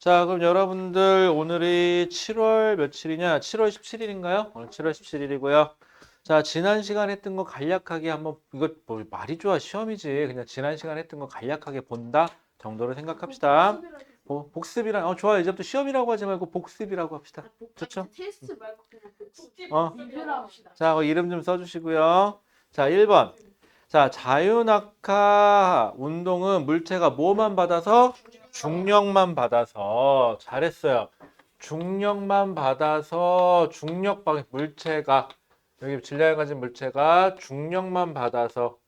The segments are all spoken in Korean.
자, 그럼 여러분들 오늘이 7월 며칠이냐? 7월 17일인가요? 오늘 7월 17일이고요. 자, 지난 시간 했던 거 간략하게 한번, 이거 뭐 말이 좋아, 시험이지. 그냥 지난 시간 했던 거 간략하게 본다 정도로 생각합시다. 복습이랑, 좋아요. 이제부터 시험이라고 하지 말고 복습이라고 합시다. 좋죠? 테스트 말고 그냥 어. 비교를 합시다. 자, 이름 좀 써주시고요. 자, 1번. 자, 자유낙하 운동은 물체가 뭐만 받아서? 중력만 받아서. 잘했어요. 중력만 받아서 중력 방 물체가 여기 질량을 가진 물체가 중력만 받아서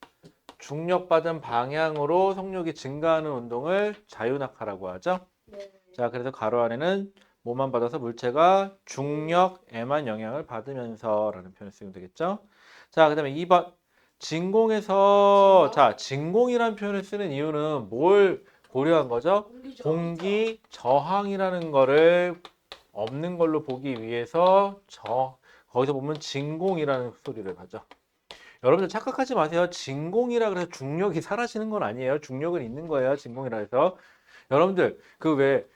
중력받은 방향으로 속력이 증가하는 운동을 자유낙하라고 하죠. 네. 자, 그래서 가로 안에는 뭐만 받아서 물체가 중력에만 영향을 받으면서라는 표현을 쓰면 되겠죠. 자, 그다음에 2번. 진공에서 자, 진공이라는 표현을 쓰는 이유는 뭘 고려한 거죠? 공기 저항이라는 거를 없는 걸로 보기 위해서 거기서 보면 진공이라는 소리를 하죠. 여러분들 착각하지 마세요. 진공이라 그래서 중력이 사라지는 건 아니에요. 중력은 있는 거예요. 진공이라 해서. 여러분들 그 왜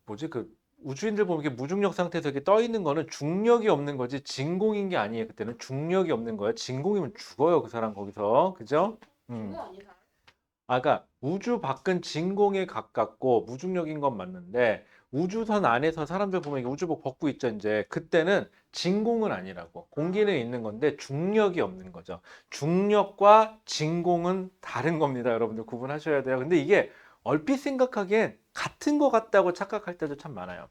뭐지 그 우주인들 보면 이렇게 무중력 상태에서 이렇게 떠 있는 거는 중력이 없는 거지 진공인 게 아니에요. 그때는 중력이 없는 거예요. 진공이면 죽어요. 그 사람 거기서. 그죠? 그거 아니다. 그러니까 우주 밖은 진공에 가깝고 무중력인 건 맞는데 우주선 안에서 사람들 보면 이게 우주복 벗고 있죠, 이제. 그때는 진공은 아니라고. 공기는 있는 건데 중력이 없는 거죠. 중력과 진공은 다른 겁니다. 여러분들 구분하셔야 돼요. 근데 이게 얼핏 생각하기엔 같은 것 같다고 착각할 때도 참 많아요.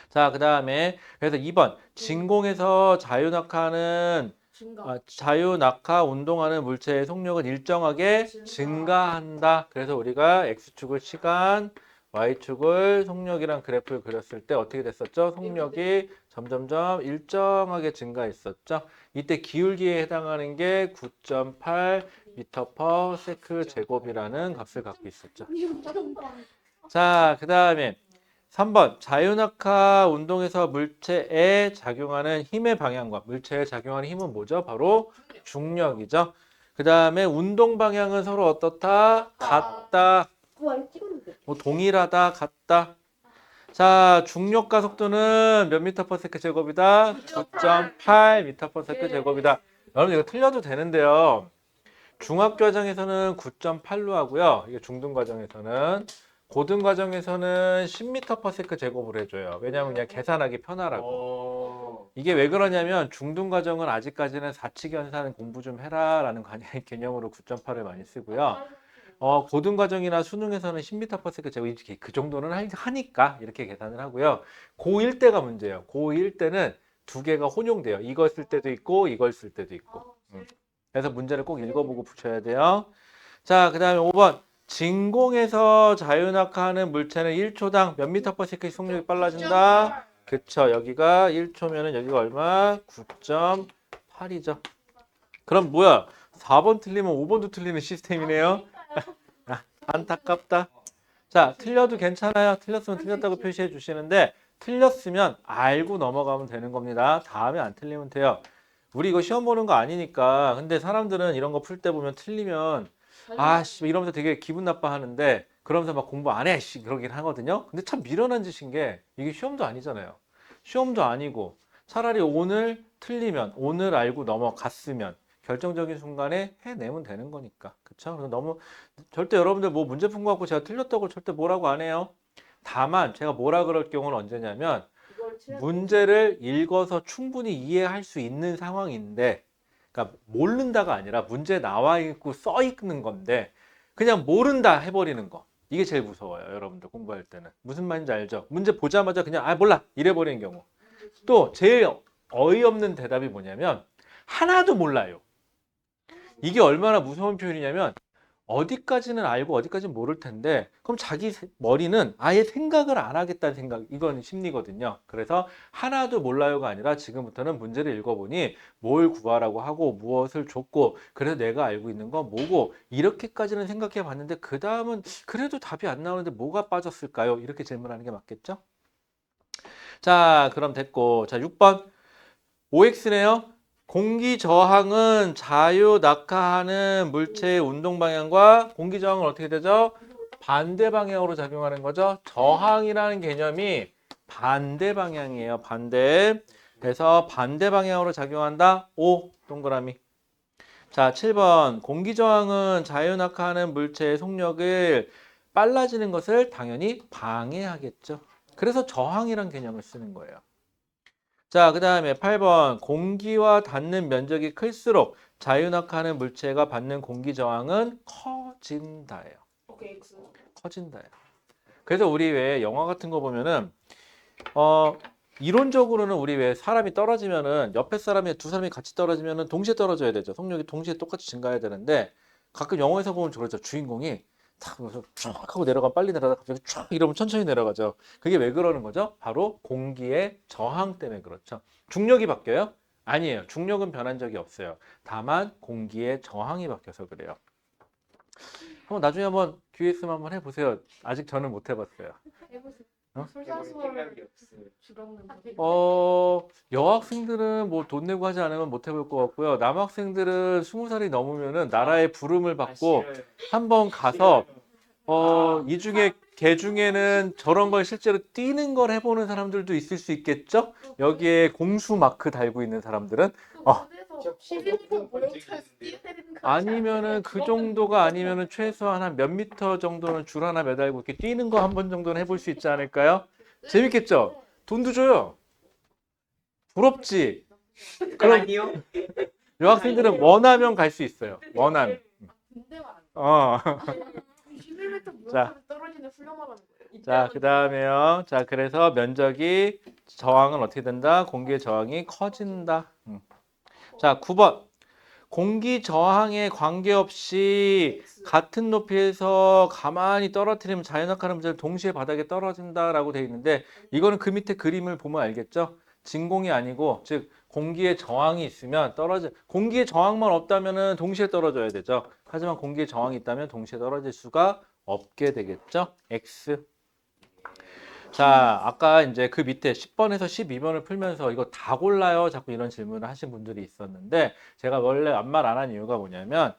자, 그 다음에 그래서 2번 진공에서 자유낙하는 증가. 자유낙하 운동하는 물체의 속력은 일정하게 증가한다. 그래서 우리가 X축을 시간, Y축을 속력이란 그래프를 그렸을 때 어떻게 됐었죠? 속력이 점점점 일정하게 증가했었죠. 이때 기울기에 해당하는 게 9.8 m/s 제곱이라는 값을 갖고 있었죠. 자, 그 다음에 3번 자유낙하 운동에서 물체에 작용하는 힘의 방향과 물체에 작용하는 힘은 뭐죠? 바로 중력이죠. 그 다음에 운동 방향은 서로 어떻다? 같다. 우와, 이거 찍었는데. 뭐 동일하다, 같다. 자, 중력과 속도는 몇 미터 퍼 세컨드 제곱이다? 9.8 미터 퍼 세컨드 제곱이다. 여러분 이거 틀려도 되는데요. 중학 과정에서는 9.8로 하고요. 이게 중등 과정에서는 고등 과정에서는 10m/s 제곱을 해줘요. 왜냐하면 그냥 계산하기 편하라고. 이게 왜 그러냐면 중등 과정은 아직까지는 사칙연산 공부 좀 해라라는 개념으로 9.8을 많이 쓰고요. 고등 과정이나 수능에서는 10m/s 제곱 그 정도는 하니까 이렇게 계산을 하고요. 고1 때가 문제예요. 고1 때는 두 개가 혼용돼요. 이걸 쓸 때도 있고 이걸 쓸 때도 있고. 그래서 문제를 꼭 읽어보고 붙여야 돼요. 자, 그 다음에 5번. 진공에서 자유낙하하는 물체는 1초당 몇 미터 퍼 세컨드 속력이 빨라진다? 그쵸. 여기가 1초면은 여기가 얼마? 9.8이죠. 그럼 뭐야? 4번 틀리면 5번도 틀리는 시스템이네요. 안타깝다. 자, 틀려도 괜찮아요. 틀렸으면 틀렸다고 표시해 주시는데 틀렸으면 알고 넘어가면 되는 겁니다. 다음에 안 틀리면 돼요. 우리 이거 시험 보는 거 아니니까. 근데 사람들은 이런 거 풀 때 보면 틀리면 씨 이러면서 되게 기분 나빠하는데 그러면서 막 공부 안 해. 씨 그러긴 하거든요. 근데 참 미련한 짓인 게 이게 시험도 아니잖아요. 시험도 아니고 차라리 오늘 틀리면 오늘 알고 넘어갔으면 결정적인 순간에 해내면 되는 거니까. 그쵸? 그래서 너무 절대 여러분들 뭐 문제 푼 거 갖고 제가 틀렸다고 절대 뭐라고 안 해요. 다만 제가 뭐라 그럴 경우는 언제냐면 문제를 읽어서 충분히 이해할 수 있는 상황인데, 그러니까 모른다가 아니라 문제 나와 있고 써 있는 건데 그냥 모른다 해버리는 거. 이게 제일 무서워요, 여러분들 공부할 때는. 무슨 말인지 알죠? 문제 보자마자 그냥 몰라 이래버리는 경우. 또 제일 어이없는 대답이 뭐냐면 하나도 몰라요. 이게 얼마나 무서운 표현이냐면 어디까지는 알고 어디까지는 모를 텐데 그럼 자기 머리는 아예 생각을 안 하겠다는 생각, 이건 심리거든요. 그래서 하나도 몰라요가 아니라 지금부터는 문제를 읽어보니 뭘 구하라고 하고 무엇을 줬고 그래서 내가 알고 있는 건 뭐고 이렇게까지는 생각해 봤는데 그 다음은 그래도 답이 안 나오는데 뭐가 빠졌을까요? 이렇게 질문하는 게 맞겠죠? 자, 그럼 됐고. 자, 6번 OX네요. 공기 저항은 자유 낙하하는 물체의 운동 방향과 공기 저항은 어떻게 되죠? 반대 방향으로 작용하는 거죠. 저항이라는 개념이 반대 방향이에요. 반대. 그래서 반대 방향으로 작용한다. O 동그라미. 자, 7번. 공기 저항은 자유낙하하는 물체의 속력을 빨라지는 것을 당연히 방해하겠죠. 그래서 저항이란 개념을 쓰는 거예요. 자, 그 다음에 8번. 공기와 닿는 면적이 클수록 자유낙하하는 물체가 받는 공기 저항은 커진다예요. 오케이 X. 커진다예요. 그래서 우리 왜 영화 같은 거 보면은 이론적으로는 우리 왜 사람이 떨어지면은 옆에 사람이 두 사람이 같이 떨어지면은 동시에 떨어져야 되죠. 속력이 동시에 똑같이 증가해야 되는데 가끔 영화에서 보면 그러죠. 주인공이 탁 그래서 쫙 하고 내려가 빨리 내려가다 갑자기 쫙 이러면 천천히 내려가죠. 그게 왜 그러는 거죠? 바로 공기의 저항 때문에 그렇죠. 중력이 바뀌어요? 아니에요. 중력은 변한 적이 없어요. 다만 공기의 저항이 바뀌어서 그래요. 나중에 한번 기회 있으면 한번 해보세요. 아직 저는 못 해봤어요. 해보세요. 어? 솔선수범을 줄없는 여학생들은 뭐 돈 내고 하지 않으면 못 해볼 것 같고요. 남학생들은 20살이 넘으면은 나라의 부름을 받고 한번 가서 이 중에 걔 중에는 저런 걸 실제로 뛰는 걸 해보는 사람들도 있을 수 있겠죠? 여기에 공수 마크 달고 있는 사람들은 무대에서 11m 모형차에서 뛰어내리는 거 아니면은 그 정도가 아니면은 최소한 한 몇 미터 정도는 줄 하나 매달고 이렇게 뛰는 거 한 번 정도는 해볼 수 있지 않을까요? 재밌겠죠? 돈도 줘요. 부럽지? 그럼 아니요. 여학생들은 원하면 갈 수 있어요. 원하면. 군대만 안 돼. 11m 자. 모형차에서 떨어지는 훈련만 하는 거예요. 자, 그 다음에요. 자, 그래서 면적이 저항은 어떻게 된다? 공기의 저항이 커진다. 자, 9번. 공기 저항에 관계없이 같은 높이에서 가만히 떨어뜨리면 자연낙하는 물체를 동시에 바닥에 떨어진다라고 되어 있는데 이거는 그 밑에 그림을 보면 알겠죠? 진공이 아니고 즉 공기의 저항이 있으면 공기의 저항만 없다면은 동시에 떨어져야 되죠. 하지만 공기의 저항이 있다면 동시에 떨어질 수가 없게 되겠죠. X. 자, 아까 이제 그 밑에 10번에서 12번을 풀면서 이거 다 골라요. 자꾸 이런 질문을 하신 분들이 있었는데 제가 원래 아무 말 안 한 이유가 뭐냐면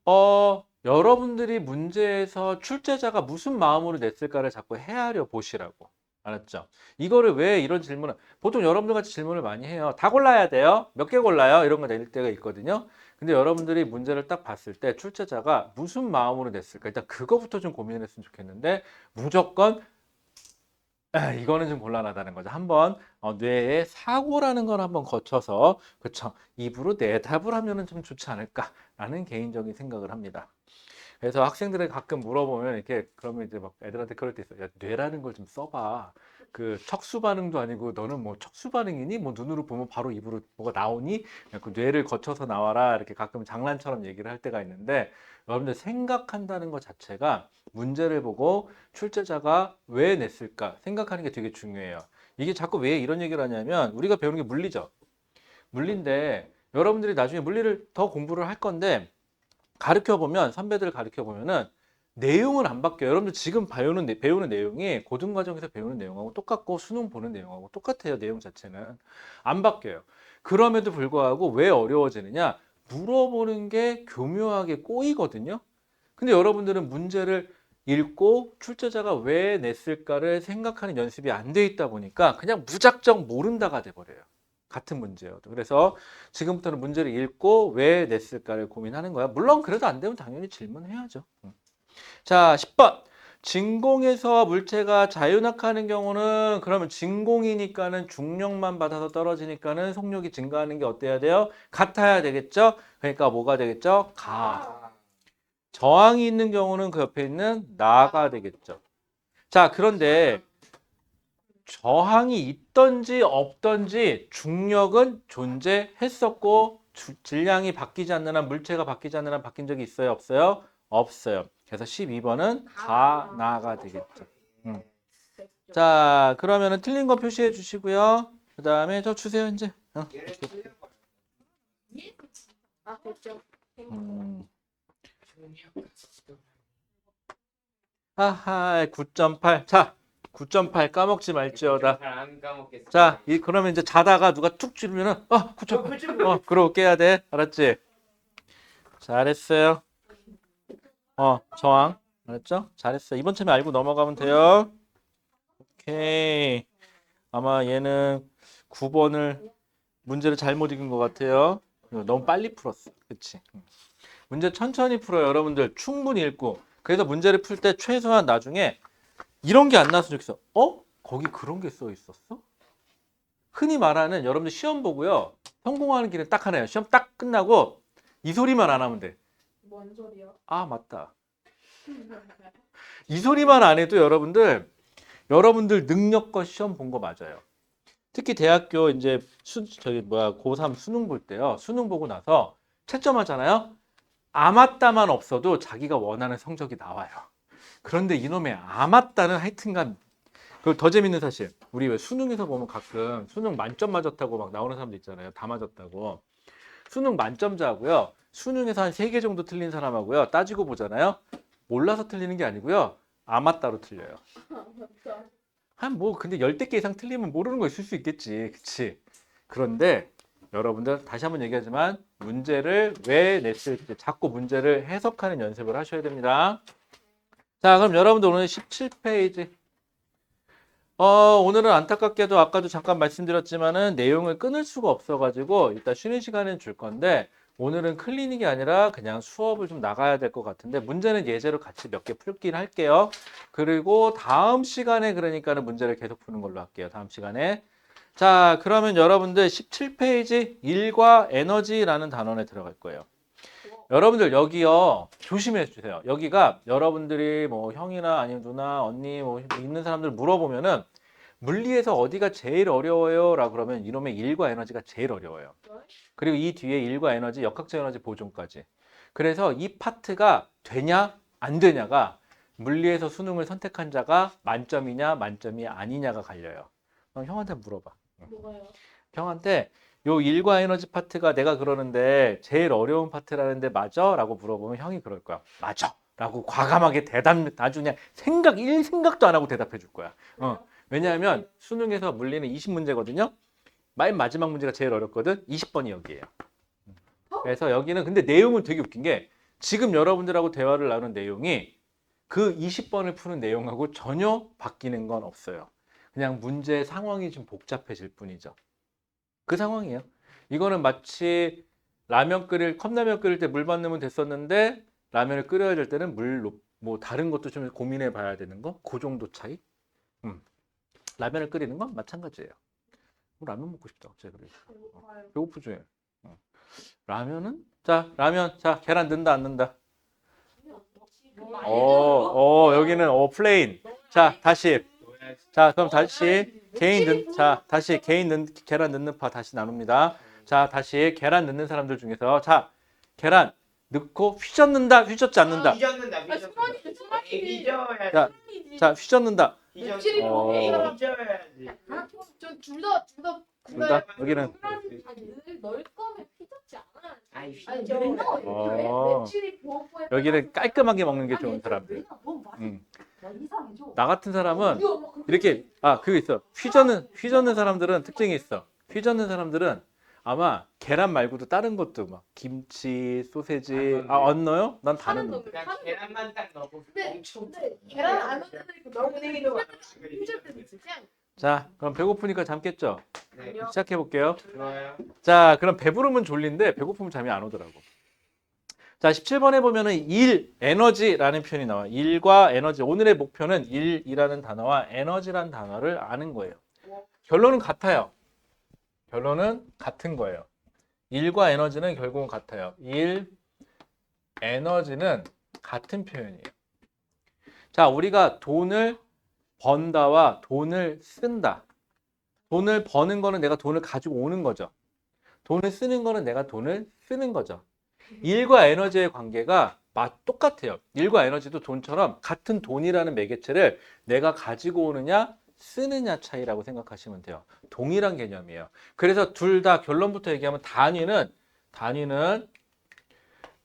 11번. 여러분들이 문제에서 출제자가 무슨 마음으로 냈을까를 자꾸 헤아려 보시라고. 알았죠? 이거를 왜 이런 질문을 보통 여러분들 같이 질문을 많이 해요. 다 골라야 돼요? 몇 개 골라요? 이런 거 낼 때가 있거든요. 근데 여러분들이 문제를 딱 봤을 때 출제자가 무슨 마음으로 냈을까? 일단 그거부터 좀 고민했으면 좋겠는데 무조건 이거는 좀 곤란하다는 거죠. 한번 뇌의 사고라는 걸 한번 거쳐서 그쵸 입으로 내답을 하면은 좀 좋지 않을까라는 개인적인 생각을 합니다. 그래서 학생들이 가끔 물어보면 이렇게 그러면 이제 막 애들한테 그럴 때 있어요. 야, 뇌라는 걸 좀 써봐. 그 척수 반응도 아니고 너는 뭐 척수 반응이니? 뭐 눈으로 보면 바로 입으로 뭐가 나오니? 그 뇌를 거쳐서 나와라. 이렇게 가끔 장난처럼 얘기를 할 때가 있는데 여러분들 생각한다는 것 자체가 문제를 보고 출제자가 왜 냈을까 생각하는 게 되게 중요해요. 이게 자꾸 왜 이런 얘기를 하냐면 우리가 배우는 게 물리죠. 물리인데 여러분들이 나중에 물리를 더 공부를 할 건데 가르쳐 보면 선배들 가르쳐 보면은 내용은 안 바뀌어요. 여러분들 지금 배우는 내용이 고등과정에서 배우는 내용하고 똑같고 수능 보는 내용하고 똑같아요. 내용 자체는 안 바뀌어요. 그럼에도 불구하고 왜 어려워지느냐? 물어보는 게 교묘하게 꼬이거든요. 근데 여러분들은 문제를 읽고 출제자가 왜 냈을까를 생각하는 연습이 안 돼 있다 보니까 그냥 무작정 모른다가 돼 버려요. 같은 문제여도. 그래서 지금부터는 문제를 읽고 왜 냈을까를 고민하는 거야. 물론 그래도 안 되면 당연히 질문해야죠. 자, 10번. 진공에서 물체가 자유낙하하는 경우는 그러면 진공이니까는 중력만 받아서 떨어지니까는 속력이 증가하는 게 어때야 돼요? 같아야 되겠죠? 그러니까 뭐가 되겠죠? 저항이 있는 경우는 그 옆에 있는 나가 되겠죠. 자, 그런데 저항이 있던지 없던지 중력은 존재했었고 질량이 바뀌지 않는 한 물체가 바뀌지 않는 한 바뀐 적이 있어요? 없어요? 없어요. 그래서 12번은 가나가 되겠죠. 자, 그러면은 틀린 거 표시해 주시고요. 그 다음에 저 주세요 이제. 됐죠. 하하 9.8. 자, 9.8 까먹지 말지어다. 잘안 까먹겠습니다. 자, 그러면 이제 자다가 누가 툭 찌르면은 9.8. 그러고 깨야 돼. 알았지? 잘했어요. 저항. 알았죠? 잘했어. 이번 참에 알고 넘어가면 돼요. 오케이. 아마 얘는 9번을 문제를 잘못 읽은 것 같아요. 너무 빨리 풀었어. 그치? 문제 천천히 풀어요. 여러분들 충분히 읽고. 그래서 문제를 풀 때 최소한 나중에 이런 게 안 나왔으면 좋겠어. 거기 그런 게 써 있었어? 흔히 말하는 여러분들 시험 보고요. 성공하는 길은 딱 하나예요. 시험 딱 끝나고 이 소리만 안 하면 돼. 뭔 소리야? 아, 맞다. 이 소리만 안 해도 여러분들 능력껏 시험 본 거 맞아요. 특히 대학교 이제 고3 수능 볼 때요. 수능 보고 나서 채점하잖아요. 아 맞다만 없어도 자기가 원하는 성적이 나와요. 그런데 이놈의 아 맞다는 하여튼간 그리고 더 재밌는 사실. 우리 왜 수능에서 보면 가끔 수능 만점 맞았다고 막 나오는 사람도 있잖아요. 다 맞았다고. 수능 만점자하고요. 수능에서 한 3개 정도 틀린 사람하고요. 따지고 보잖아요. 몰라서 틀리는 게 아니고요. 아 맞다로 틀려요. 한 뭐 근데 10개 이상 틀리면 모르는 거 있을 수 있겠지. 그치? 그런데 여러분들 다시 한번 얘기하지만 문제를 왜 냈을 때 자꾸 문제를 해석하는 연습을 하셔야 됩니다. 자, 그럼 여러분들 오늘 17페이지. 오늘은 안타깝게도 아까도 잠깐 말씀드렸지만은 내용을 끊을 수가 없어가지고 일단 쉬는 시간은 줄 건데 오늘은 클리닉이 아니라 그냥 수업을 좀 나가야 될 것 같은데 문제는 예제로 같이 몇 개 풀긴 할게요. 그리고 다음 시간에 그러니까는 문제를 계속 푸는 걸로 할게요. 다음 시간에. 자, 그러면 여러분들 17페이지 일과 에너지라는 단원에 들어갈 거예요. 여러분들 여기요 조심해 주세요. 여기가 여러분들이 뭐 형이나 아니면 누나, 언니 뭐 있는 사람들 물어보면은 물리에서 어디가 제일 어려워요? 라고 그러면 이놈의 일과 에너지가 제일 어려워요. 그리고 이 뒤에 일과 에너지, 역학적 에너지 보존까지. 그래서 이 파트가 되냐 안 되냐가 물리에서 수능을 선택한 자가 만점이냐 만점이 아니냐가 갈려요. 그럼 형한테 물어봐. 뭐가요? 형한테 요 일과 에너지 파트가 내가 그러는데 제일 어려운 파트라는데 맞아? 라고 물어보면 형이 그럴 거야. 맞아. 라고 과감하게 나중에 생각도 안 하고 대답해 줄 거야. 왜냐하면 수능에서 물리는 20문제거든요. 맨 마지막 문제가 제일 어렵거든. 20번이 여기예요. 그래서 여기는 근데 내용은 되게 웃긴 게 지금 여러분들하고 대화를 나눈 내용이 그 20번을 푸는 내용하고 전혀 바뀌는 건 없어요. 그냥 문제 상황이 좀 복잡해질 뿐이죠. 그 상황이에요. 이거는 마치 컵라면 끓일 때 물만 넣으면 됐었는데 라면을 끓여야 될 때는 뭐 다른 것도 좀 고민해 봐야 되는 거? 그 정도 차이? 라면을 끓이는 건 마찬가지예요. 라면 먹고 싶다. 갑자기 그래. 배고프지? 라면은? 라면. 계란 넣는다, 안 넣는다? 여기는 플레인. 다시. 그럼 다시 다시 계란 넣는 파 다시 나눕니다. 다시 계란 넣는 사람들 중에서 계란 넣고 휘젓는다, 휘젓지 않는다. 휘젓는다. 자, 휘젓는다. 며칠이 휘저어야지. 둘다 둘 다? 여기는 넣을 거면 휘젓지 않아. 아이 아니 휘저어. 며칠이 보호부에 여기는 깔끔하게 먹는 게 좋은 사람들. 나 같은 사람은 이렇게 그거 있어. 휘젓는 사람들은 특징이 있어. 휘젓는 사람들은 아마 계란 말고도 다른 것도 막 김치, 소세지 안 넣어요? 난 다 넣는데. 그냥 계란만 딱 넣고 엄청. 계란 안 넣는 데 있고 너무 땡기는 거 휘젓 때도 있어. 그냥 자, 그럼 배고프니까 잠 깼죠? 네. 시작해 볼게요. 좋아요. 자, 그럼 배부르면 졸린데 배고프면 잠이 안 오더라고. 자, 17번에 보면은 에너지라는 표현이 나와요. 일과 에너지. 오늘의 목표는 일이라는 단어와 에너지라는 단어를 아는 거예요. 결론은 같아요. 결론은 같은 거예요. 일과 에너지는 결국은 같아요. 에너지는 같은 표현이에요. 자, 우리가 돈을 번다와 돈을 쓴다. 돈을 버는 거는 내가 돈을 가지고 오는 거죠. 돈을 쓰는 거는 내가 돈을 쓰는 거죠. 일과 에너지의 관계가 똑같아요. 일과 에너지도 돈처럼 같은 돈이라는 매개체를 내가 가지고 오느냐 쓰느냐 차이라고 생각하시면 돼요. 동일한 개념이에요. 그래서 둘 다 결론부터 얘기하면 단위는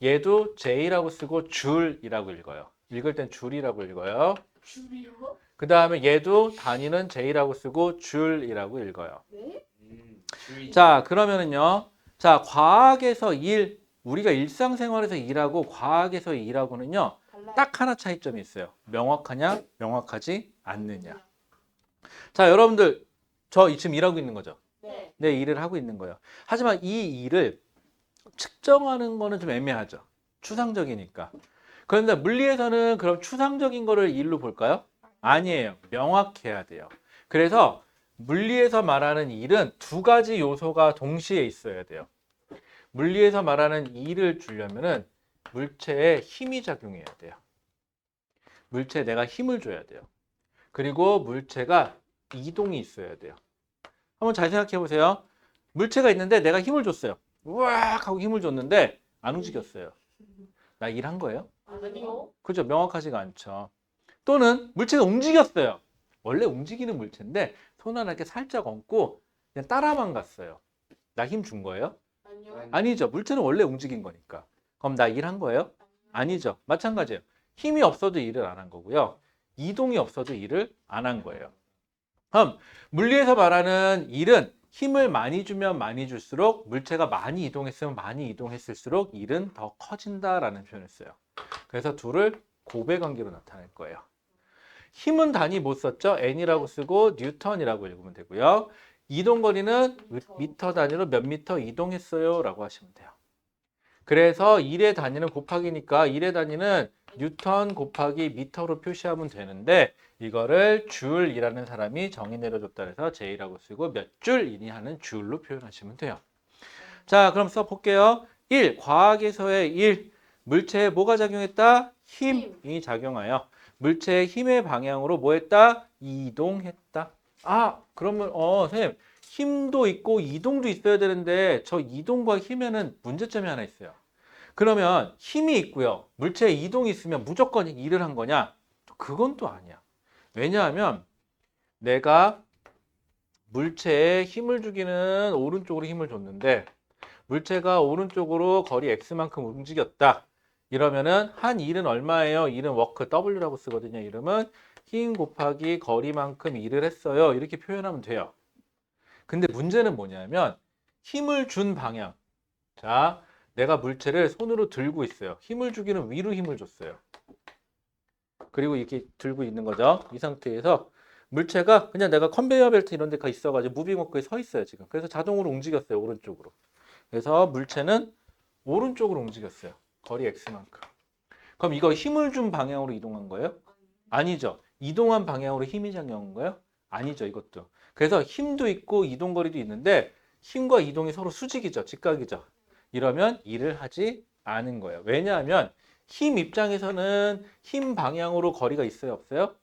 얘도 J라고 쓰고 줄이라고 읽어요. 읽을 땐 줄이라고 읽어요. 줄이요? 그 다음에 얘도 단위는 J라고 쓰고 줄이라고 읽어요. 네? 자, 그러면은요. 과학에서 우리가 일상생활에서 일하고 과학에서 일하고는요. 딱 하나 차이점이 있어요. 명확하냐, 명확하지 않느냐. 자, 여러분들 저 지금 일하고 있는 거죠. 네. 내 일을 하고 있는 거예요. 하지만 이 일을 측정하는 거는 좀 애매하죠. 추상적이니까. 그런데 물리에서는 그럼 추상적인 거를 일로 볼까요? 아니에요. 명확해야 돼요. 그래서 물리에서 말하는 일은 두 가지 요소가 동시에 있어야 돼요. 물리에서 말하는 일을 주려면은 물체에 힘이 작용해야 돼요. 물체에 내가 힘을 줘야 돼요. 그리고 물체가 이동이 있어야 돼요. 한번 잘 생각해 보세요. 물체가 있는데 내가 힘을 줬어요. 우악 하고 힘을 줬는데 안 움직였어요. 나 일한 거예요? 아니요. 그죠? 명확하지가 않죠. 또는 물체가 움직였어요. 원래 움직이는 물체인데 손 하나 이렇게 살짝 얹고 그냥 따라만 갔어요. 나 힘 준 거예요? 아니요. 아니죠. 물체는 원래 움직인 거니까. 그럼 나 일한 거예요? 아니죠. 마찬가지예요. 힘이 없어도 일을 안 한 거고요. 이동이 없어도 일을 안 한 거예요. 그럼 물리에서 말하는 일은 힘을 많이 주면 많이 줄수록 물체가 많이 이동했으면 많이 이동했을수록 일은 더 커진다라는 표현을 써요. 그래서 둘을 고배 관계로 나타낼 거예요. 힘은 단위 못 썼죠? N이라고 쓰고 뉴턴이라고 읽으면 되고요. 이동거리는 미터 단위로 몇 미터 이동했어요 라고 하시면 돼요. 그래서 일의 단위는 곱하기니까 일의 단위는 뉴턴 곱하기 미터로 표시하면 되는데 이거를 줄이라는 사람이 정의 내려줬다 해서 J라고 쓰고 몇 줄이니 하는 줄로 표현하시면 돼요. 자, 그럼 써볼게요. 1. 과학에서의 1. 물체에 뭐가 작용했다? 힘이 작용하여 물체의 힘의 방향으로 뭐 했다? 이동했다. 아, 그러면 선생님 힘도 있고 이동도 있어야 되는데 저 이동과 힘에는 문제점이 하나 있어요. 그러면 힘이 있고요. 물체에 이동이 있으면 무조건 일을 한 거냐? 그건 또 아니야. 왜냐하면 내가 물체에 힘을 주기는 오른쪽으로 힘을 줬는데 물체가 오른쪽으로 거리 x만큼 움직였다. 이러면은 한 일은 얼마예요? 일은 워크 W라고 쓰거든요. 이름은 힘 곱하기 거리만큼 일을 했어요. 이렇게 표현하면 돼요. 근데 문제는 뭐냐면 힘을 준 방향. 자, 내가 물체를 손으로 들고 있어요. 힘을 주기는 위로 힘을 줬어요. 그리고 이렇게 들고 있는 거죠. 이 상태에서 물체가 그냥 내가 컨베이어 벨트 이런 데가 있어가지고 무빙 워크에 서 있어요. 지금. 그래서 자동으로 움직였어요. 오른쪽으로. 그래서 물체는 오른쪽으로 움직였어요. 거리 x만큼. 그럼 이거 힘을 준 방향으로 이동한 거예요? 아니죠. 이동한 방향으로 힘이 작용한 거예요? 아니죠. 이것도. 그래서 힘도 있고 이동거리도 있는데 힘과 이동이 서로 수직이죠. 직각이죠. 이러면 일을 하지 않은 거예요. 왜냐하면 힘 입장에서는 힘 방향으로 거리가 있어요? 없어요?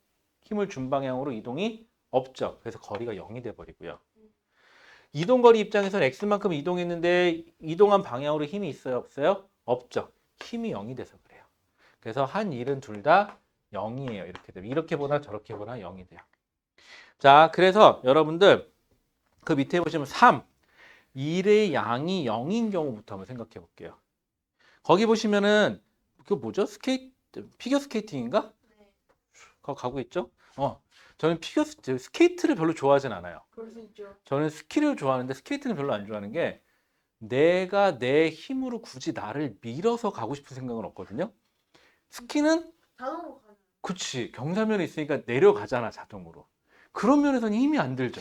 힘을 준 방향으로 이동이 없죠. 그래서 거리가 0이 돼버리고요. 이동거리 입장에서는 x만큼 이동했는데 이동한 방향으로 힘이 있어요? 없어요? 없죠. 힘이 0이 돼서 그래요. 그래서 한 일은 둘 다 0이에요. 이렇게 되면 이렇게 보나 저렇게 보나 0이 돼요. 자, 그래서 여러분들 그 밑에 보시면 3. 일의 양이 0인 경우부터 한번 생각해 볼게요. 거기 보시면은 그 뭐죠? 피겨 스케이팅인가? 네. 거기 가고 있죠? 저는 스케이트를 별로 좋아하진 않아요. 그럴 수 있죠. 저는 스키를 좋아하는데 스케이트는 별로 안 좋아하는 게 내가 내 힘으로 굳이 나를 밀어서 가고 싶은 생각은 없거든요. 스키는 자동으로 가는. 그치 경사면에 있으니까 내려가잖아 자동으로. 그런 면에서는 힘이 안 들죠.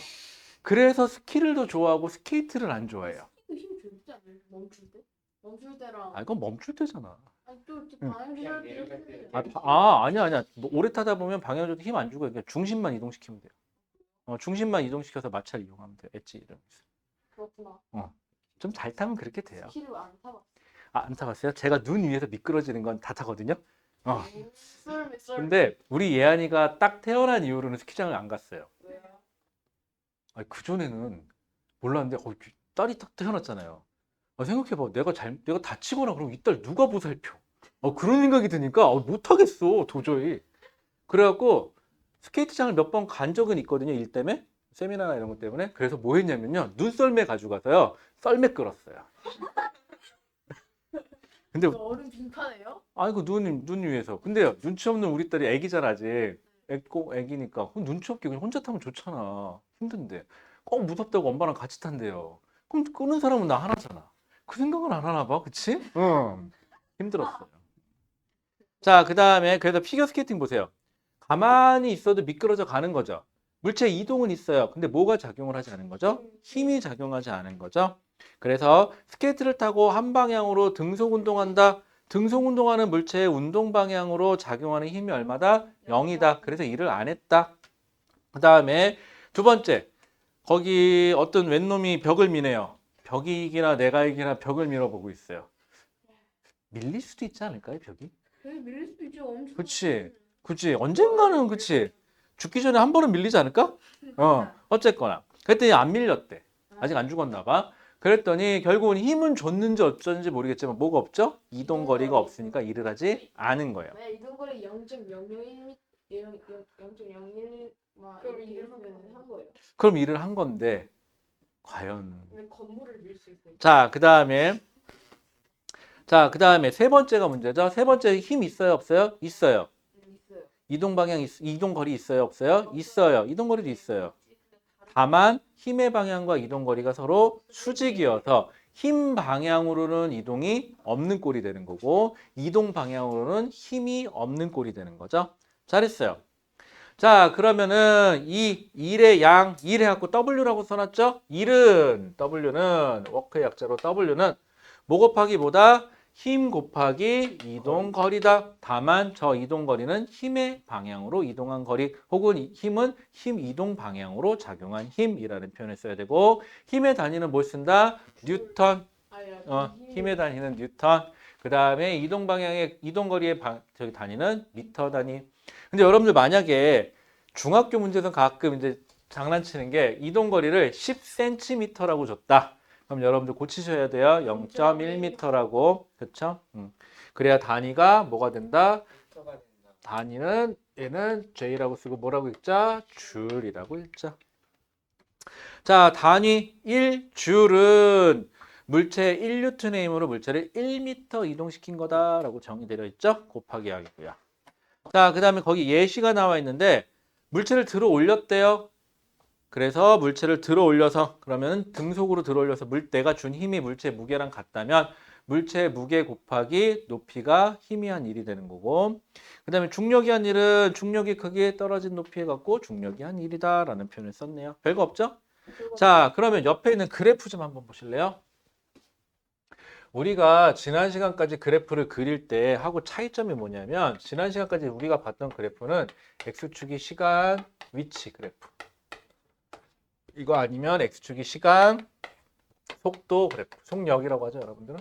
그래서 스키를 더 좋아하고 스케이트를 안 좋아해요. 힘 줄지 않아요? 멈출 때? 멈출 때랑. 아 이건 멈출 때잖아. 아니 또 응. 방향 조절 때 내려갈 이렇게 때. 해요. 아니야. 뭐 오래 타다 보면 방향 조절 힘 안 주고 그냥 중심만 이동시키면 돼요. 중심만 이동시켜서 마찰 이용하면 돼요. 엣지 이러면서. 그렇구나. 좀 잘 타면 그렇게 돼요. 스키를 안 타봤어. 안 타봤어요? 제가 눈 위에서 미끄러지는 건 다 타거든요. 썰매. 근데 우리 예안이가 딱 태어난 이후로는 스키장을 안 갔어요. 왜요? 아니, 그전에는 몰랐는데 딸이 딱 태어났잖아요. 생각해봐. 내가 다치거나 그러면 이 딸 누가 보살펴? 그런 생각이 드니까 못하겠어 도저히. 그래갖고 스케이트장을 몇 번 간 적은 있거든요. 일 때문에. 세미나나 이런 것 때문에. 그래서 뭐 했냐면요. 눈썰매 가지고 가서요. 썰매 끌었어요. 근데 얼음 빙판해요? 아이고 눈 위에서. 근데 눈치 없는 우리 딸이 애기잖아 아직. 애기니까 눈치 없게 그냥 혼자 타면 좋잖아. 힘든데 꼭 무섭다고 엄마랑 같이 탄대요. 그럼 끄는 사람은 나 하나잖아. 그 생각은 안 하나 봐, 그치? 응. 힘들었어요. 자, 그 다음에 그래서 피겨 스케이팅 보세요. 가만히 있어도 미끄러져 가는 거죠. 물체 이동은 있어요. 근데 뭐가 작용을 하지 않은 거죠? 힘이 작용하지 않은 거죠. 그래서 스케이트를 타고 한 방향으로 등속 운동한다. 등속 운동하는 물체의 운동 방향으로 작용하는 힘이 얼마다? 0이다. 그래서 일을 안 했다. 그 다음에 두 번째, 거기 어떤 웬놈이 벽을 미네요. 벽이 이기나 내가 이기나 벽을 밀어보고 있어요. 밀릴 수도 있지 않을까요, 벽이? 밀릴 수도 있죠. 엄청. 그치. 언젠가는, 그치. 죽기 전에 한 번은 밀리지 않을까? 어쨌거나. 그랬더니 안 밀렸대. 아직 안 죽었나 봐. 그랬더니 결국은 힘은 줬는지 어쩐지 모르겠지만 뭐가 없죠? 이동거리가 없으니까 일을 하지 않은 거예요. 왜 이동거리 0.001m, 0.01 막 그럼 이렇게 일을 한 거예요. 그럼 일을 한 건데, 과연. 왜 건물을 밀 수 있어요? 자, 그 다음에 세 번째가 문제죠. 세 번째 힘 있어요, 없어요? 있어요. 있어요. 이동거리 있어요, 없어요? 있어요. 이동거리도 있어요. 다만 힘의 방향과 이동거리가 서로 수직이어서 힘 방향으로는 이동이 없는 꼴이 되는 거고 이동 방향으로는 힘이 없는 꼴이 되는 거죠. 잘했어요. 자, 그러면은 이 일의 양, 일 해갖고 W라고 써놨죠? W는 워크의 약자로 W는 뭐 곱하기 뭐다? 힘 곱하기 이동거리다. 다만 저 이동거리는 힘의 방향으로 이동한 거리 혹은 힘은 힘 이동 방향으로 작용한 힘이라는 표현을 써야 되고 힘의 단위는 뭘 쓴다? 뉴턴. 힘의 단위는 뉴턴. 그 다음에 이동 방향의 이동거리의 저기 단위는 미터 단위. 근데 여러분들 만약에 중학교 문제에서 가끔 이제 장난치는 게 이동거리를 10cm라고 줬다. 그럼 여러분들 고치셔야 돼요. 0.1m라고. 그렇죠? 그래야 단위가 뭐가 된다? 단위는 얘는 J라고 쓰고 뭐라고 읽자? 줄이라고 읽자. 자, 단위 1줄은 물체 1N의 힘으로 물체를 1m 이동시킨 거다라고 정의되어 있죠? 곱하기 약이고요. 자, 그 다음에 거기 예시가 나와 있는데 물체를 들어 올렸대요. 그래서 물체를 들어 올려서 그러면 등속으로 들어 올려서 내가 준 힘이 물체 무게랑 같다면 물체 무게 곱하기 높이가 힘이 한 1이 되는 거고 그 다음에 중력이 한 1은 중력이 크기에 떨어진 높이에 갖고 중력이 한 1이다 라는 표현을 썼네요. 별거 없죠? 자, 그러면 옆에 있는 그래프 좀 한번 보실래요? 우리가 지난 시간까지 그래프를 그릴 때 하고 차이점이 뭐냐면 지난 시간까지 우리가 봤던 그래프는 X축이 시간, 위치 그래프 이거 아니면 X축이 시간, 속도 그래프, 속력이라고 하죠 여러분들은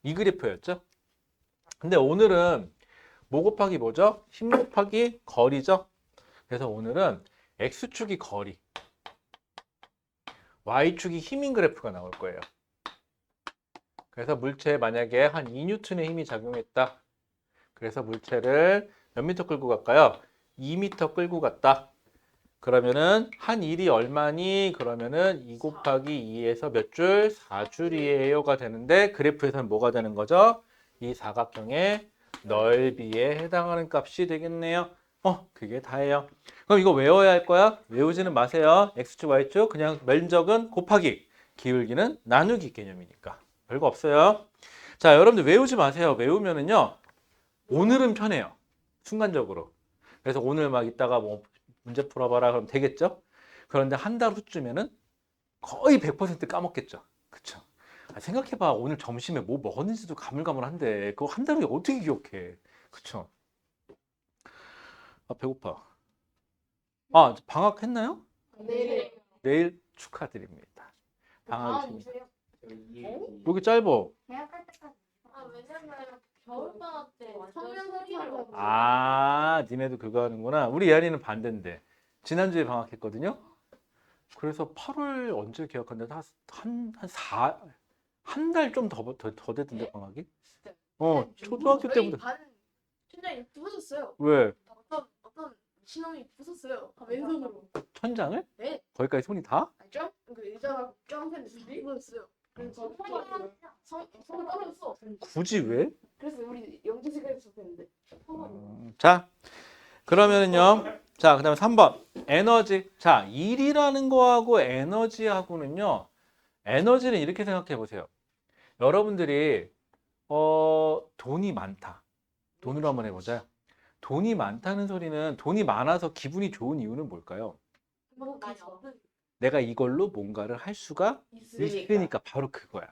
이 그래프였죠. 근데 오늘은 뭐 곱하기 뭐죠? 힘 곱하기 거리죠. 그래서 오늘은 X축이 거리, Y축이 힘인 그래프가 나올 거예요. 그래서 물체에 만약에 한 2N의 힘이 작용했다. 그래서 물체를 몇 미터 끌고 갈까요? 2m 끌고 갔다. 그러면은 한 일이 얼마니? 그러면은 2 곱하기 2에서 몇 줄? 4줄이에요가 되는데 그래프에서는 뭐가 되는 거죠? 이 사각형의 넓이에 해당하는 값이 되겠네요. 그게 다예요. 그럼 이거 외워야 할 거야? 외우지는 마세요. X축, Y축 그냥 면적은 곱하기, 기울기는 나누기 개념이니까. 별거 없어요. 자, 여러분들 외우지 마세요. 외우면은요, 오늘은 편해요. 순간적으로. 그래서 오늘 막 이따가 뭐 문제 풀어봐라 그러면 되겠죠? 그런데 한 달 후쯤에는 거의 100% 까먹겠죠. 그쵸? 생각해봐. 오늘 점심에 뭐 먹었는지도 가물가물한데 그거 한 달 후에 어떻게 기억해? 그쵸? 배고파. 방학했나요? 네. 내일 축하드립니다. 방학이 주세요. 여기 짧어. 계약할 때까지. 왜냐면 겨울방학 때 성명 니네도 그거 하는구나. 우리 예안이는 반대인데. 지난주에 방학했거든요. 그래서 8월 언제 개학한데 한 달 좀 더 됐던데 방학이? 초등학교 때부터. 반 천장이 부서졌어요. 왜? 어떤 신혼이 부쉈어요. 왼손으로. 천장을? 네. 거기까지 손이 다? 그 의자가 점프했는데 부서졌어요. 그래서 손 떨어졌어. 굳이 왜? 그래서 우리 영재식에서 했는데. 자, 그러면은요. 자, 그다음에 3번. 에너지. 자, 일이라는 거하고 에너지하고는요. 에너지는 이렇게 생각해 보세요. 여러분들이 돈이 많다. 돈으로 한번 해보자. 돈이 많다는 소리는 돈이 많아서 기분이 좋은 이유는 뭘까요? 행복해서. 내가 이걸로 뭔가를 할 수가 있으니까 바로 그거야.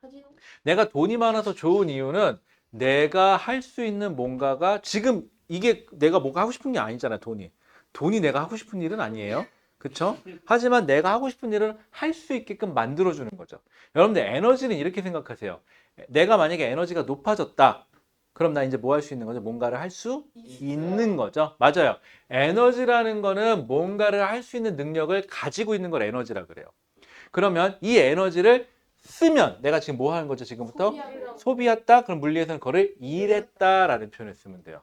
사진. 내가 돈이 많아서 좋은 이유는 내가 할 수 있는 뭔가가 지금 이게 내가 뭐가 하고 싶은 게 아니잖아, 돈이. 돈이 내가 하고 싶은 일은 아니에요. 그쵸? 하지만 내가 하고 싶은 일을 할 수 있게끔 만들어주는 거죠. 여러분들 에너지는 이렇게 생각하세요. 내가 만약에 에너지가 높아졌다. 그럼 나 이제 뭐 할 수 있는 거죠? 뭔가를 할 수 있는 거죠. 맞아요. 에너지라는 거는 뭔가를 할 수 있는 능력을 가지고 있는 걸 에너지라 그래요. 그러면 이 에너지를 쓰면 내가 지금 뭐 하는 거죠? 지금부터 소비했다. 그럼 물리에서는 그거를 일했다라는 표현을 쓰면 돼요.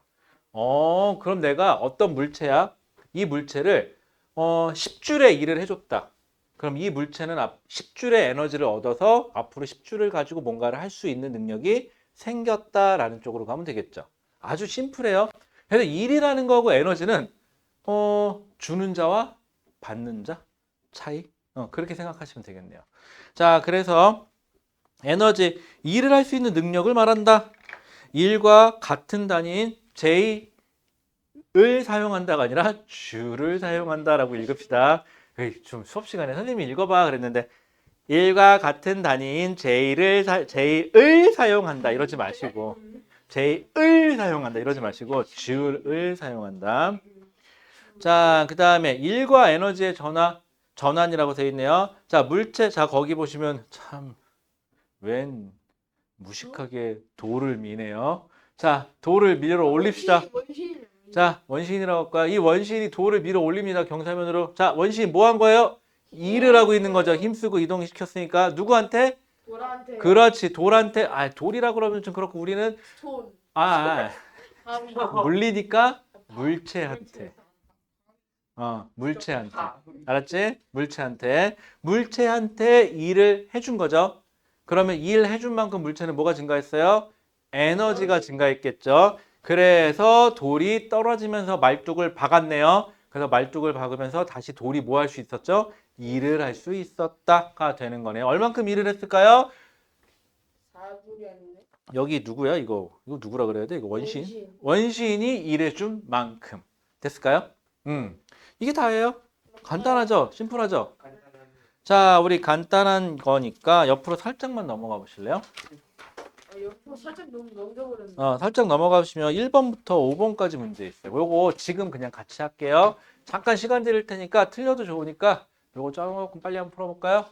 그럼 내가 어떤 물체야? 이 물체를 10줄의 일을 해줬다. 그럼 이 물체는 10줄의 에너지를 얻어서 앞으로 10줄을 가지고 뭔가를 할 수 있는 능력이 생겼다라는 쪽으로 가면 되겠죠. 아주 심플해요. 그래서 일이라는 거하고 에너지는 주는 자와 받는 자 차이? 그렇게 생각하시면 되겠네요. 자, 그래서 에너지, 일을 할 수 있는 능력을 말한다. 일과 같은 단위인 J를 사용한다가 아니라 주를 사용한다라고 읽읍시다. 좀 수업 시간에 선생님이 읽어봐 그랬는데 일과 같은 단위인 J를 사용한다 이러지 마시고 J를 사용한다 이러지 마시고 주를 사용한다. 자, 그 다음에 일과 에너지의 전환이라고 되어 있네요. 자, 물체, 자, 거기 보시면 참, 웬 무식하게 돌을 미네요. 자, 돌을 밀어 올립시다. 원시인. 자, 원시인이라고 할까? 이 원시인이 돌을 밀어 올립니다. 경사면으로. 자, 원시인 뭐 한 거예요? 일을 하고 있는 거죠. 힘쓰고 이동시켰으니까. 누구한테? 돌한테. 그렇지, 돌한테. 아, 돌이라 그러면 좀 그렇고 우리는 돈. 물리니까 물체한테. 물체한테. 알았지? 물체한테 일을 해준 거죠. 그러면 일 해준 만큼 물체는 뭐가 증가했어요? 에너지가 증가했겠죠. 그래서 돌이 떨어지면서 말뚝을 박았네요. 그래서 말뚝을 박으면서 다시 돌이 뭐 할 수 있었죠? 일을 할 수 있었다가 되는 거네요. 얼만큼 일을 했을까요? 4분이 아닌데. 여기 누구야? 이거 누구라 그래야 돼? 이거 원시인. 원시인이 일해준 만큼. 됐을까요? 이게 다예요. 간단하죠? 심플하죠? 자, 우리 간단한 거니까 옆으로 살짝만 넘어가 보실래요? 옆으로 살짝 넘겨버렸네. 살짝 넘어가 보시면 1번부터 5번까지 문제 있어요. 요거 지금 그냥 같이 할게요. 잠깐 시간 드릴 테니까 틀려도 좋으니까 요거 조금 빨리 한번 풀어볼까요?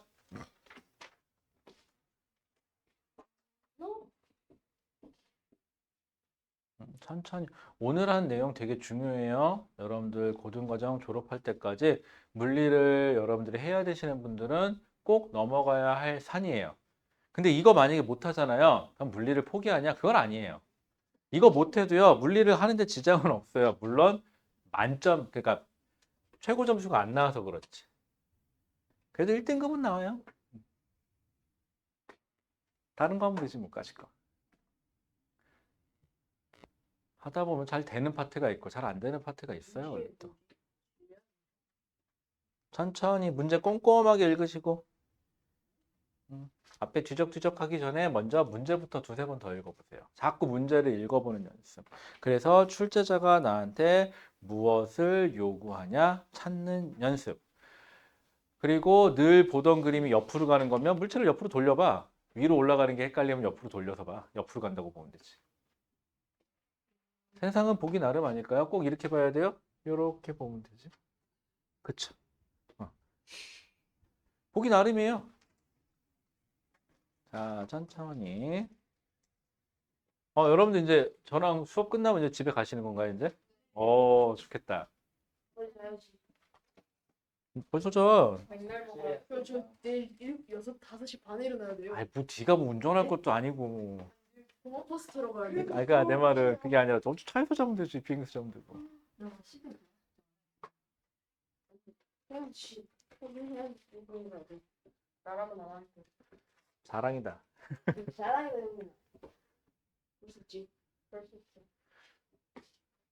천천히. 오늘 한 내용 되게 중요해요. 여러분들 고등과정 졸업할 때까지 물리를 여러분들이 해야 되시는 분들은 꼭 넘어가야 할 산이에요. 근데 이거 만약에 못하잖아요. 그럼 물리를 포기하냐? 그건 아니에요. 이거 못해도요. 물리를 하는데 지장은 없어요. 물론 만점, 그러니까 최고 점수가 안 나와서 그렇지. 그래도 1등급은 나와요. 다른 거 하면 되지 못 가실 거. 하다 보면 잘 되는 파트가 있고 잘 안 되는 파트가 있어요. 원래 또. 천천히 문제 꼼꼼하게 읽으시고 앞에 뒤적뒤적 하기 전에 먼저 문제부터 두세 번 더 읽어보세요. 자꾸 문제를 읽어보는 연습. 그래서 출제자가 나한테 무엇을 요구하냐 찾는 연습. 그리고 늘 보던 그림이 옆으로 가는 거면 물체를 옆으로 돌려봐. 위로 올라가는 게 헷갈리면 옆으로 돌려서 봐. 옆으로 간다고 보면 되지. 세상은 보기 나름 아닐까요? 꼭 이렇게 봐야 돼요? 이렇게 보면 되지. 그쵸? 보기 나름이에요. 자, 천천히. 여러분들 이제 저랑 수업 끝나면 이제 집에 가시는 건가요, 이제? 좋겠다. 빨리 가야지. 벌써 저, 백날 먹어요. 저 내일 5시 반에 일어나야 돼요. 아이, 네가 뭐 운전할 것도 아니고. 버스 타러 가야 돼. 그러니까 내 말은 그게 아니라 저 차에서 자면 되지, 비행기에서 자면 되고. 해야지. 해야지. 나라면 안 할게. 자랑이다. 자랑이 되는 거. 볼수 있지. 볼수 있지.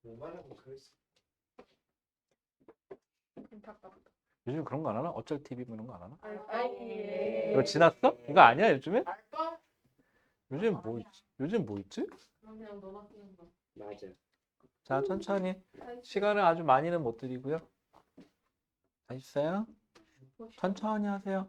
뭐말하고 그랬어. 안타깝다. 요즘 그런 거 안 하나? 어쩔 TV 그런 거 안 하나? 아이. 이거 지났어? 이거 아니야, 요즘에? 알까? 요즘 뭐 있지? 그냥 너나 끼는 거. 나 맞아요. 자, 천천히. 시간을 아주 많이는 못 드리고요. 다 있어요? 천천히 하세요.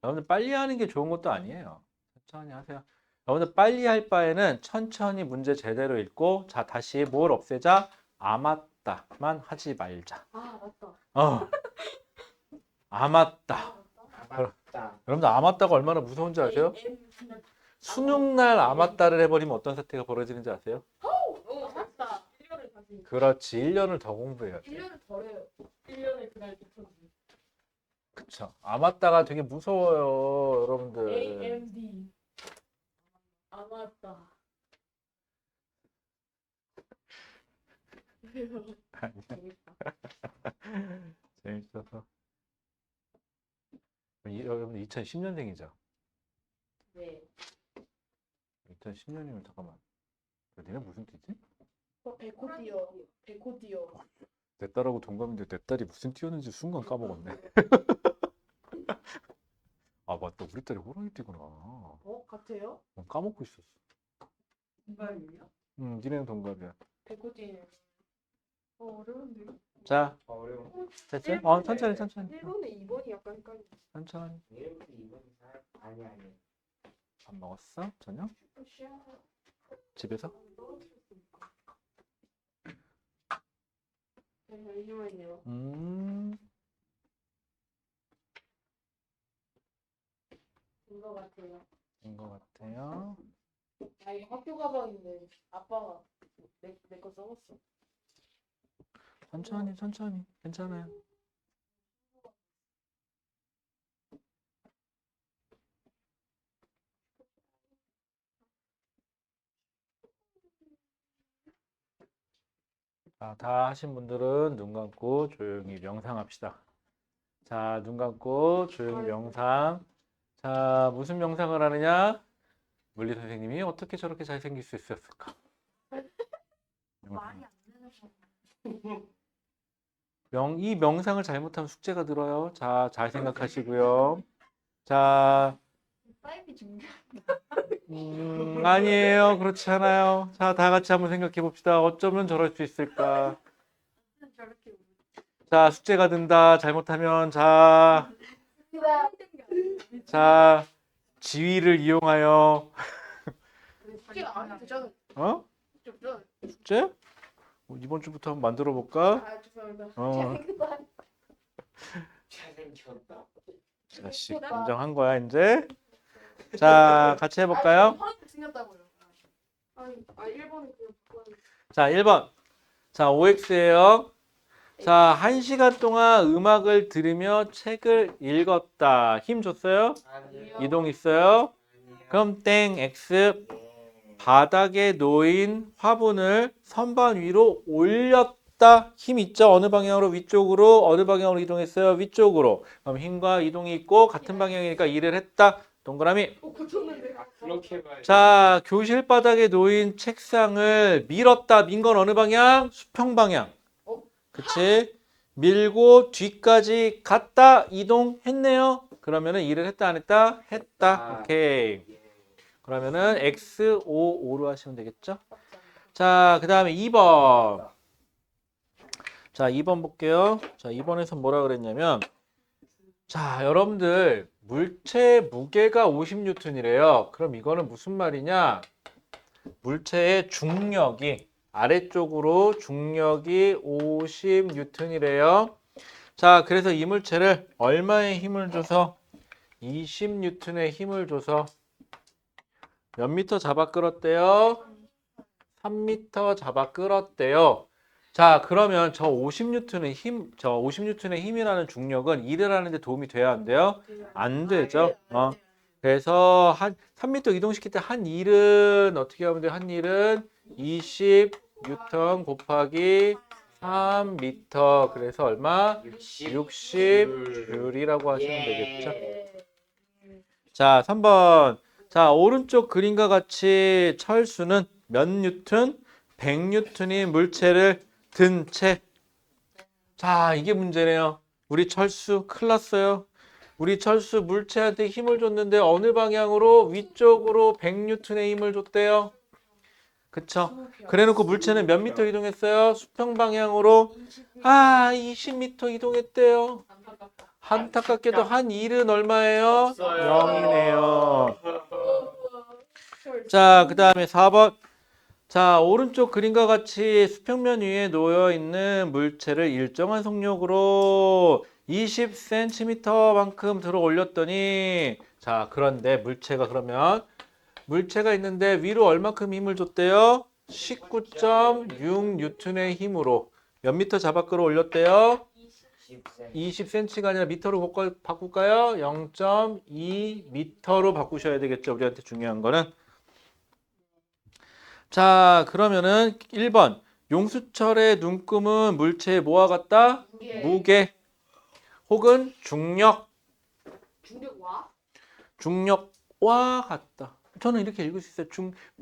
여러분들 빨리 하는 게 좋은 것도 아니에요. 천천히 하세요. 여러분들 빨리 할 바에는 천천히 문제 제대로 읽고, 자, 다시 뭘 없애자? 아 맞다만 하지 말자. 아 맞다. 아 맞다. 아, 맞다. 여러분들 아 맞다가 얼마나 무서운지 아세요? 수능날 아 맞다를 해버리면 어떤 사태가 벌어지는지 아세요? 오 맞다. 1년을 다시. 그렇지, 1년을 더 공부해야 돼. 1년을 덜해요. 1년에 그날 붙었는데. 그쵸. 아 맞다가 되게 무서워요, 여러분들. AMD. 아 맞다. 재밌다. 재밌어서. 여러분들 2010년생이죠? 네. 2010년이면 잠깐만. 니네 무슨 띠지? 백호디어. 백호디어. 내 딸하고 동갑인데 내 딸이 무슨 띠였는지 순간 까먹었네. 아 맞다, 우리 딸이 호랑이 띠구나. 같아요? 까먹고 있었어. 정말요? 니네는 동갑이야. 백호디는. 어려운데. 자, 어려운. 됐지? 천천히. 1번에 2번이 약간 헷갈려. 천천히. 1분 2분 아니. 밥 먹었어? 저녁? 집에서? 잠시만요. 된것 같아요. 된 것 같아요. 아 이거 학교 가방인데 아빠가 내 거 써봤어. 천천히. 괜찮아요. 자, 다 하신 분들은 눈 감고 조용히 명상합시다. 자, 눈 감고 조용히 명상. 자, 무슨 명상을 하느냐? 물리 선생님이 어떻게 저렇게 잘생길 수 있었을까? 말이 안 되는 이 명상을 잘못하면 숙제가 늘어요. 자, 잘 생각하시고요. 자, 사이비 중요. 아니에요. 그렇지 않아요. 자, 다 같이 한번 생각해 봅시다. 어쩌면 저럴 수 있을까? 저렇게 자, 숙제가 든다. 잘못하면 자, 지위를 이용하여 숙제가 안 해도 되잖아. 어? 숙제. 숙제? 이번 주부터 한번 만들어 볼까? 아 죄송합니다. 어. 잘생겼다. 자식 인정한 거야, 이제. 자, 같이 해볼까요? 생겼다고요. 아니, 1번은 그냥 바꿔야 자, 1번. 자, OX예요. 자, 1시간 동안 음악을 들으며 책을 읽었다. 힘 줬어요? 아니요. 이동 있어요? 그럼 땡, X. 바닥에 놓인 화분을 선반 위로 올렸다. 힘 있죠? 어느 방향으로? 위쪽으로. 어느 방향으로 이동했어요? 위쪽으로. 그럼 힘과 이동이 있고 같은 방향이니까 일을 했다. 동그라미. 고쳤는데. 그렇게 봐요. 자, 교실 바닥에 놓인 책상을 밀었다. 민 건 어느 방향? 수평 방향. 그치? 밀고 뒤까지 갔다. 이동했네요. 그러면은 일을 했다 안 했다? 했다. 오케이. 그러면은 X, O, O로 하시면 되겠죠? 자, 그 다음에 2번. 자, 2번 볼게요. 자, 2번에서 뭐라 그랬냐면, 자, 여러분들, 물체의 무게가 50N이래요. 그럼 이거는 무슨 말이냐? 물체의 중력이, 아래쪽으로 중력이 50N이래요. 자, 그래서 이 물체를 얼마의 힘을 줘서? 20N의 힘을 줘서 몇 미터 잡아 끌었대요? 3미터 잡아 끌었대요. 자, 그러면 저 50N의 힘이라는 중력은 일을 하는데 도움이 돼야 안 돼요? 안 되죠. 그래서 한 3미터 이동시킬 때 한 일은 어떻게 하면 돼요? 한 일은 20N 곱하기 3미터. 그래서 얼마? 60J이라고 하시면 되겠죠. 자, 3번. 자, 오른쪽 그림과 같이 철수는 몇 뉴턴? 100뉴턴이 물체를 든 채. 자, 이게 문제네요. 우리 철수 큰일 났어요. 우리 철수 물체한테 힘을 줬는데 어느 방향으로? 위쪽으로 100뉴턴의 힘을 줬대요. 그쵸? 그래놓고 물체는 몇 미터 이동했어요? 수평 방향으로 20미터 이동했대요. 안타깝게도 한 일은 얼마예요? 0이네요. 자, 그 다음에 4번. 자, 오른쪽 그림과 같이 수평면 위에 놓여 있는 물체를 일정한 속력으로 20cm만큼 들어 올렸더니, 자, 그런데 물체가 있는데 위로 얼마큼 힘을 줬대요? 19.6N의 힘으로 몇 미터 자바 끌어 올렸대요? 20cm가 아니라 미터로 바꿀까요? 0.2m로 바꾸셔야 되겠죠. 우리한테 중요한 거는. 자, 그러면은 1번. 용수철의 눈금은 물체의 뭐와 같다? 무게 혹은 중력와 같다. 저는 이렇게 읽을 수 있어요.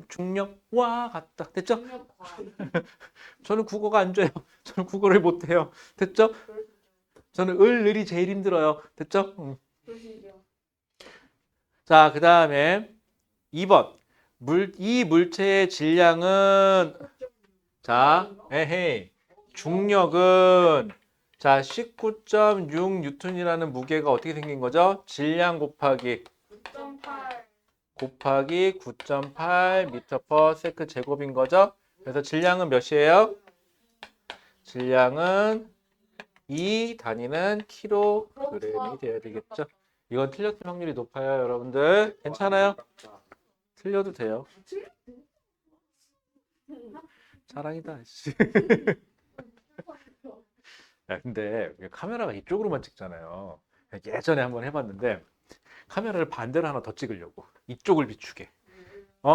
중력과 같다. 됐죠? 저는 국어가 안 좋아요. 저는 국어를 못 해요. 됐죠? 저는 을이 제일 힘들어요. 됐죠? 자, 그 다음에 2번. 이 물체의 질량은, 자, 중력은, 자, 19.6N이라는 무게가 어떻게 생긴 거죠? 질량 곱하기 9.8 m/s 제곱인 거죠? 그래서 질량은 몇이에요? 질량은 이 단위는 킬로그램이 되어야 되겠죠? 이건 틀렸을 확률이 높아요, 여러분들. 괜찮아요? 틀려도 돼요. 자랑이다. 씨. 야, 근데 카메라가 이쪽으로만 찍잖아요. 예전에 한번 해봤는데 카메라를 반대로 하나 더 찍으려고 이쪽을 비추게.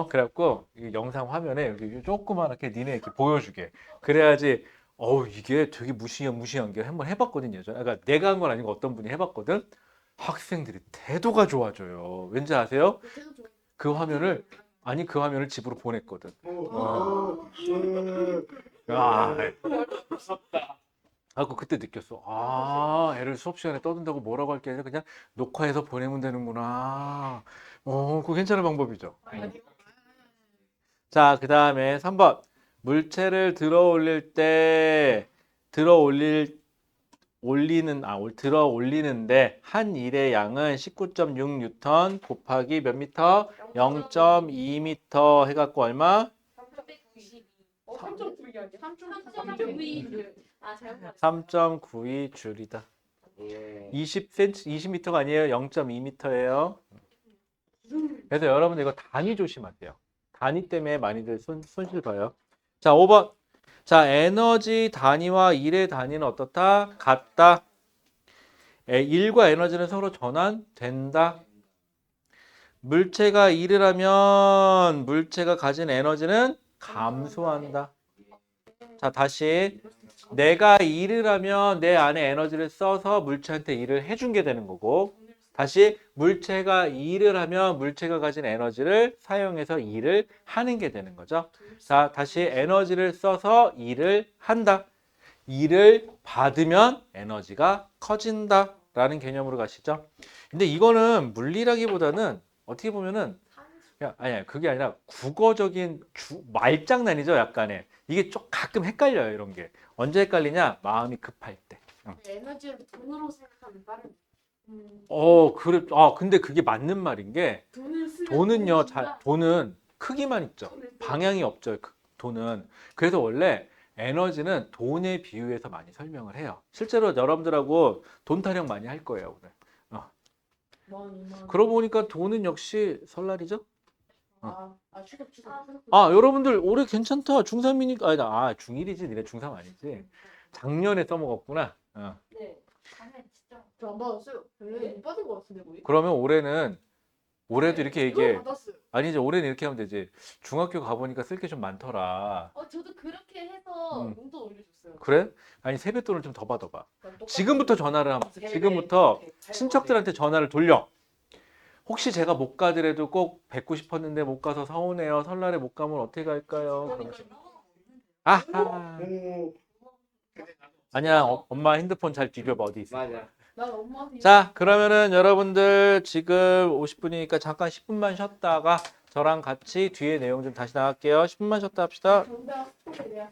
그래갖고 이 영상 화면에 여기 조그맣게 니네 이렇게 보여주게. 그래야지. 이게 되게 무시한 게 한번 해봤거든요. 그러니까 내가 한 건 아니고 어떤 분이 해봤거든. 학생들이 태도가 좋아져요. 왠지 아세요? 그 화면을 집으로 보냈거든. 그때 느꼈어. 애를 수업 시간에 떠든다고 뭐라고 할 게 아니라 그냥 녹화해서 보내면 되는구나. 그거 괜찮은 방법이죠. 자, 그 다음에 3번. 물체를 들어 올리는데 한 일의 양은 19.6N 곱하기 몇 미터? 0.2m 해갖고 얼마? 3.92줄이다. 20m가 아니에요. 0.2m예요. 그래서 여러분들 이거 단위 조심하세요. 단위 때문에 많이들 손실 봐요. 자, 5번. 자, 에너지 단위와 일의 단위는 어떻다? 같다. 일과 에너지는 서로 전환된다. 물체가 일을 하면 물체가 가진 에너지는 감소한다. 자, 다시. 내가 일을 하면 내 안에 에너지를 써서 물체한테 일을 해준 게 되는 거고, 다시 물체가 일을 하면 물체가 가진 에너지를 사용해서 일을 하는 게 되는 거죠. 자, 다시 에너지를 써서 일을 한다. 일을 받으면 에너지가 커진다 라는 개념으로 가시죠. 근데 이거는 물리라기보다는 어떻게 보면은 그게 아니라 국어적인 말장난이죠. 약간의. 이게 좀 가끔 헷갈려요. 이런 게. 언제 헷갈리냐? 마음이 급할 때. 에너지를 돈으로 생각하면 빠른. 그래. 근데 그게 맞는 말인 게 돈은요, 돈은 크기만 있죠. 방향이 없죠. 돈은. 그래서 원래 에너지는 돈에 비유해서 많이 설명을 해요. 실제로 여러분들하고 돈 타령 많이 할 거예요, 오늘. 그러고 보니까 돈은 역시 설날이죠? 추석. 여러분들 올해 괜찮다. 중3이니까 아니다. 중1이지. 니네 중3 아니지. 작년에 써먹었구나. 네. 저 안 받았어요. 못 받은 것 같은데 거의. 그러면 올해도 이렇게 얘기해. 받았어요. 아니지, 올해는 이렇게 하면 되지. 중학교 가보니까 쓸 게 좀 많더라. 저도 그렇게 해서 용돈 올려줬어요. 그래? 아니, 세뱃돈을 좀 더 받아봐. 지금부터 전화를 하면 지금부터 친척들한테 전화를 돌려. 혹시 제가 못 가더라도 꼭 뵙고 싶었는데 못 가서 서운해요. 설날에 못 가면 어떻게 갈까요? 아하. 아니야, 엄마 핸드폰 잘 뒤져봐. 어디 있어? 맞아. 난 엄마한테. 자, 그러면은 여러분들 지금 50분이니까 잠깐 10분만 쉬었다가 저랑 같이 뒤에 내용 좀 다시 나갈게요. 10분만 쉬었다 합시다. 정답 스포에 대한